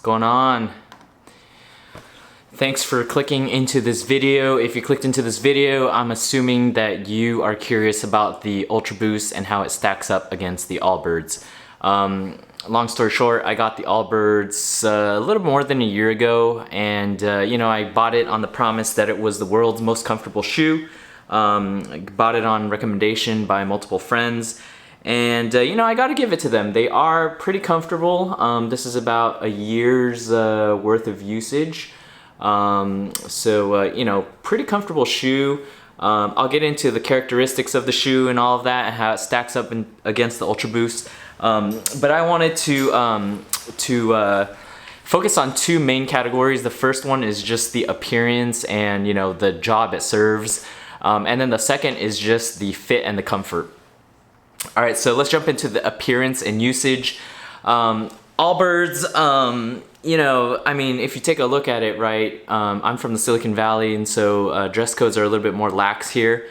going on? Thanks for clicking into this video. If you clicked into this video, I'm assuming that you are curious about the Ultraboost and how it stacks up against the AllBirds. Long story short, I got the AllBirds a little more than a year ago, and you know, I bought it on the promise that it was the world's most comfortable shoe. I bought it on recommendation by multiple friends, and you know, I gotta give it to them. They are pretty comfortable. This is about a year's worth of usage. You know, pretty comfortable shoe. I'll get into the characteristics of the shoe and all of that and how it stacks up against the Ultraboost. But I wanted to focus on two main categories. The first one is just the appearance and, you know, the job it serves. And then the second is just the fit and the comfort. All right, so let's jump into the appearance and usage. AllBirds, you know, I mean, if you take a look at it, right, I'm from the Silicon Valley, and so dress codes are a little bit more lax here.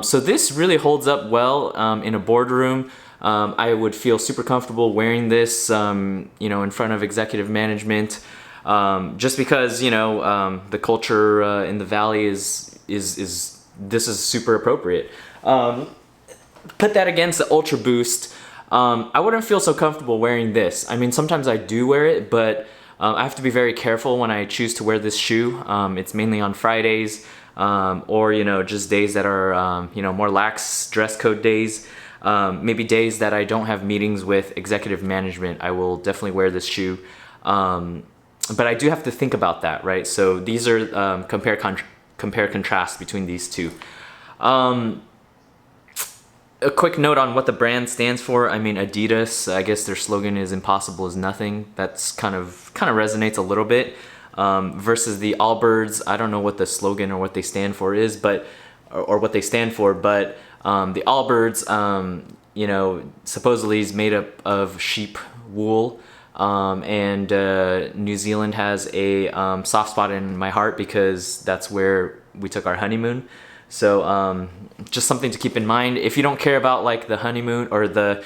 So this really holds up well in a boardroom. I would feel super comfortable wearing this, you know, in front of executive management, just because, you know, the culture in the Valley this is super appropriate. Put that against the Ultraboost. I wouldn't feel so comfortable wearing this. I mean, sometimes I do wear it, but I have to be very careful when I choose to wear this shoe. It's mainly on Fridays, or, you know, just days that are, you know, more lax dress code days. Maybe days that I don't have meetings with executive management, I will definitely wear this shoe. But I do have to think about that, right? So these are compare contrast between these two. A quick note on what the brand stands for. I mean, Adidas, I guess their slogan is "Impossible is nothing." That's kind of resonates a little bit. Versus the AllBirds, I don't know what the slogan or what they stand for is, but or what they stand for, but the AllBirds, you know, supposedly is made up of sheep wool, and New Zealand has a soft spot in my heart because that's where we took our honeymoon. So just something to keep in mind. If you don't care about like the honeymoon or the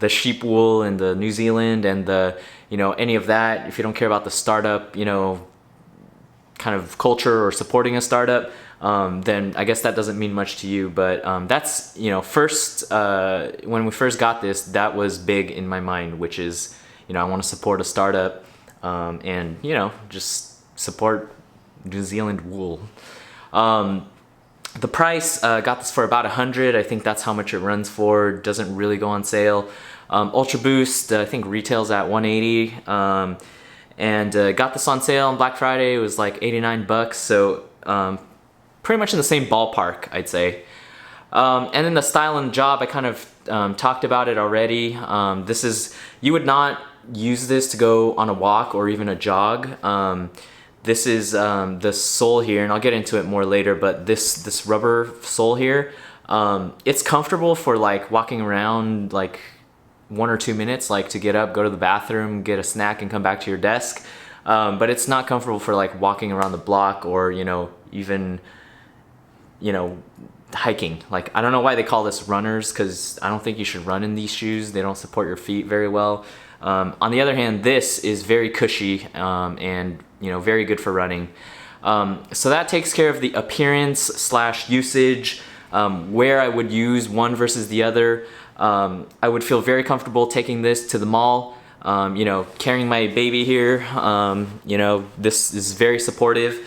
sheep wool and the New Zealand and the, you know, any of that, if you don't care about the startup, you know, kind of culture or supporting a startup, then I guess that doesn't mean much to you. But that's, you know, first, when we first got this, that was big in my mind, which is, you know, I want to support a startup, and, you know, just support New Zealand wool. The price, got this for about $100. I think that's how much it runs for. Doesn't really go on sale. Ultraboost, I think retails at $180. And got this on sale on Black Friday. It was like 89 bucks. So pretty much in the same ballpark, I'd say. And then the style and job, I kind of talked about it already. You would not use this to go on a walk or even a jog. This is the sole here, and I'll get into it more later, but this rubber sole here, it's comfortable for like walking around like 1 or 2 minutes, like to get up, go to the bathroom, get a snack, and come back to your desk. But it's not comfortable for like walking around the block or, you know, even, you know, hiking. Like, I don't know why they call this runners, because I don't think you should run in these shoes. They don't support your feet very well. On the other hand, this is very cushy, and, you know, very good for running. So that takes care of the appearance / usage, where I would use one versus the other. I would feel very comfortable taking this to the mall, you know, carrying my baby here. You know, this is very supportive.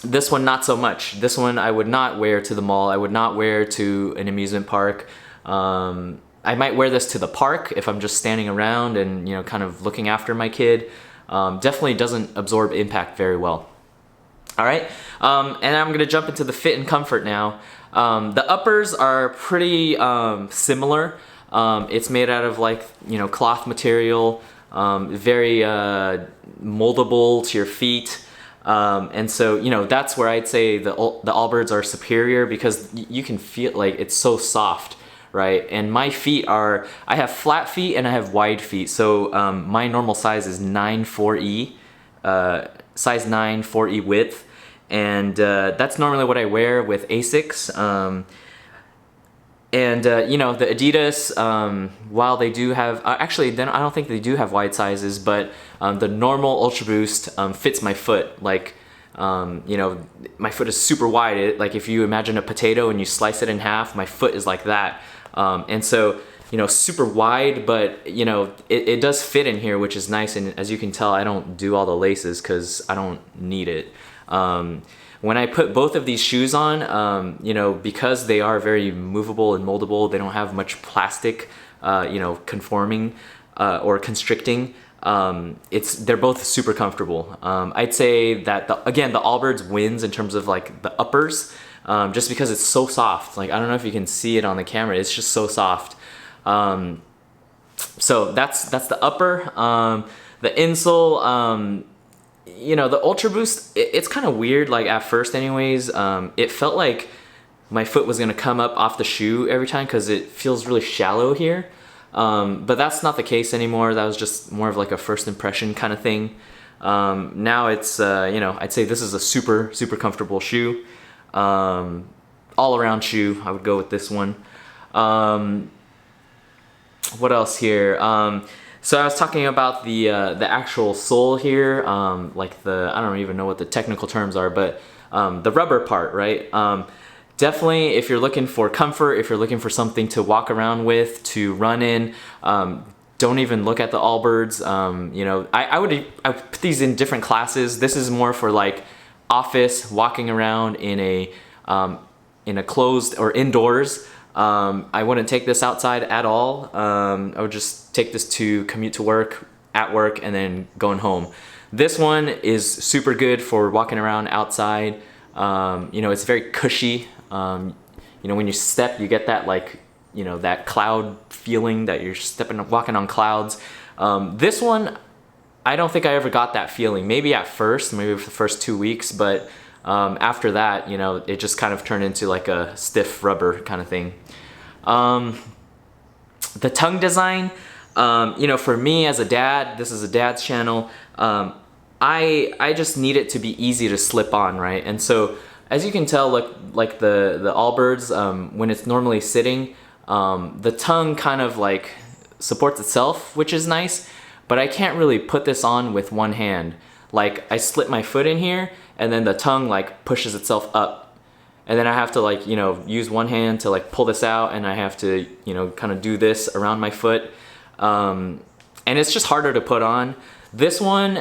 This one, not so much. This one I would not wear to the mall. I would not wear to an amusement park. I might wear this to the park if I'm just standing around and, you know, kind of looking after my kid. Definitely doesn't absorb impact very well. All right, and I'm gonna jump into the fit and comfort now. The uppers are pretty similar. It's made out of, like, you know, cloth material, very moldable to your feet. And so, you know, that's where I'd say the AllBirds are superior, because you can feel like it's so soft, right? And my feet I have flat feet and I have wide feet. So my normal size is 9-4E, size 9, 4E width. And that's normally what I wear with Asics. And you know, the Adidas, while they do have, actually, then I don't think they do have wide sizes, but the normal Ultraboost fits my foot. Like, you know, my foot is super wide. Like if you imagine a potato and you slice it in half, my foot is like that. And so, you know, super wide, but you know, it does fit in here, which is nice. And as you can tell, I don't do all the laces because I don't need it. When I put both of these shoes on, you know, because they are very movable and moldable, they don't have much plastic, you know, conforming or constricting. They're both super comfortable. I'd say that again, the AllBirds wins in terms of like the uppers, just because it's so soft. Like, I don't know if you can see it on the camera. It's just so soft. So that's the upper. The insole, you know, the Ultraboost, it's kind of weird, like at first anyways. It felt like my foot was gonna come up off the shoe every time because it feels really shallow here. But that's not the case anymore. That was just more of like a first impression kind of thing. Now it's, you know, I'd say this is a super, super comfortable shoe. All around shoe, I would go with this one. What else here? So I was talking about the actual sole here, like I don't even know what the technical terms are, but the rubber part, right? Definitely, if you're looking for comfort, if you're looking for something to walk around with, to run in, don't even look at the AllBirds. You know, I would put these in different classes. This is more for like office, walking around in a closed or indoors. I wouldn't take this outside at all. I would just take this to commute to work, at work, and then going home. This one is super good for walking around outside. You know, it's very cushy. You know, when you step, you get that like, you know, that cloud feeling that you're walking on clouds. This one, I don't think I ever got that feeling. Maybe at first, maybe for the first 2 weeks, but after that, you know, it just kind of turned into like a stiff rubber kind of thing. The tongue design, you know, for me as a dad, this is a dad's channel, I just need it to be easy to slip on, right? And so, as you can tell, like the AllBirds, when it's normally sitting, the tongue kind of like supports itself, which is nice, but I can't really put this on with one hand. Like, I slip my foot in here, and then the tongue like pushes itself up. And then I have to like, you know, use one hand to like pull this out, and I have to, you know, kind of do this around my foot. And it's just harder to put on. This one,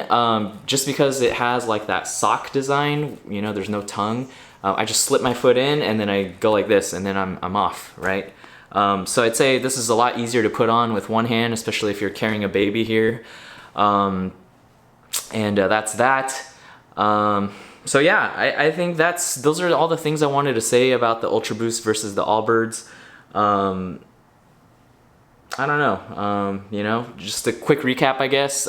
just because it has like that sock design, you know, there's no tongue, I just slip my foot in and then I go like this, and then I'm off, right? So I'd say this is a lot easier to put on with one hand, especially if you're carrying a baby here. And that's that. So yeah, I think those are all the things I wanted to say about the Ultraboost versus the AllBirds. I don't know, you know, just a quick recap, I guess.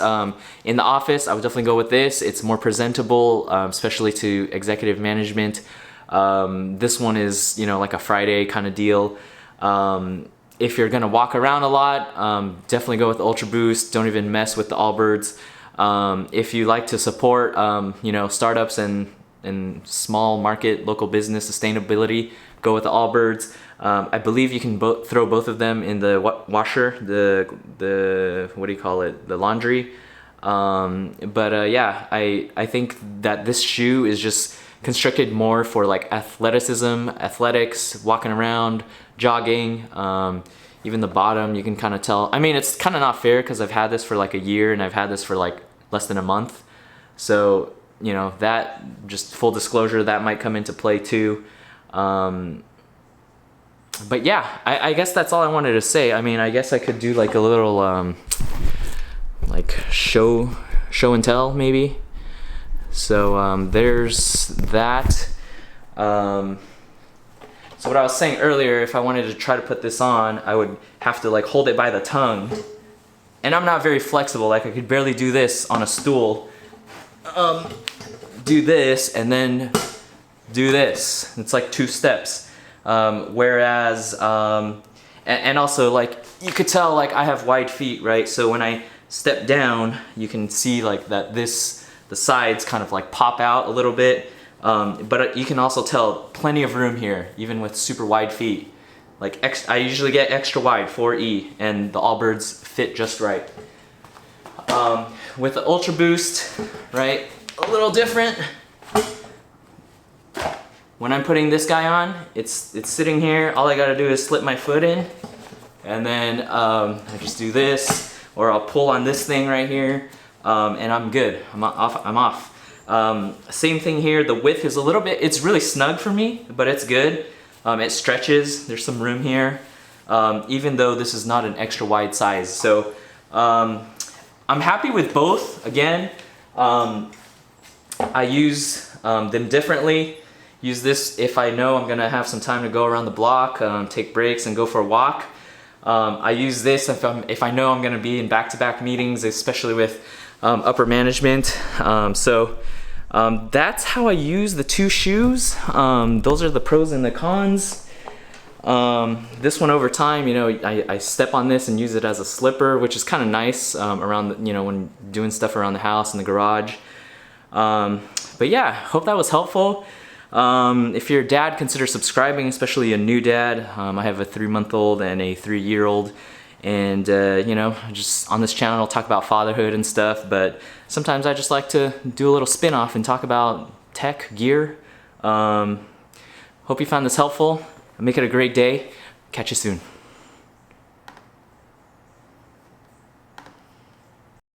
In the office, I would definitely go with this. It's more presentable, especially to executive management. This one is, you know, like a Friday kind of deal. If you're gonna walk around a lot, definitely go with the Ultraboost. Don't even mess with the AllBirds. If you like to support, you know, startups and small market, local business sustainability, go with the AllBirds. I believe you can throw both of them in the washer, the what do you call it, the laundry. Yeah, I think that this shoe is just constructed more for like athleticism, athletics, walking around, jogging. Even the bottom, you can kind of tell. I mean, it's kind of not fair because I've had this for like a year and I've had this for like less than a month. So, you know, that, just full disclosure, that might come into play too. But yeah, I guess that's all I wanted to say. I mean, I guess I could do like a little like show and tell maybe. So there's that. So what I was saying earlier, if I wanted to try to put this on, I would have to like hold it by the tongue. And I'm not very flexible, like I could barely do this on a stool. Do this and then do this. It's like 2 steps. Whereas, and also like, you could tell like I have wide feet, right? So when I step down, you can see like that the sides kind of like pop out a little bit. But you can also tell plenty of room here, even with super wide feet. I usually get extra wide, 4E, and the AllBirds fit just right. With the Ultraboost, right, a little different. When I'm putting this guy on, it's sitting here. All I gotta do is slip my foot in, and then I just do this, or I'll pull on this thing right here, and I'm good. I'm off. Same thing here. The width is a little bit. It's really snug for me, but it's good. It stretches. There's some room here, even though this is not an extra wide size. So I'm happy with both. Again, I use them differently. Use this if I know I'm gonna have some time to go around the block, take breaks and go for a walk. I use this if I know I'm gonna be in back-to-back meetings, especially with upper management. That's how I use the two shoes. Those are the pros and the cons. This one over time, you know, I step on this and use it as a slipper, which is kind of nice around, you know, when doing stuff around the house in the garage. But yeah, hope that was helpful. If you're a dad, consider subscribing, especially a new dad. I have a 3-month-old and a 3-year-old, and you know, just on this channel I'll talk about fatherhood and stuff, but sometimes I just like to do a little spin-off and talk about tech, gear. Hope you found this helpful. Make it a great day. Catch you soon.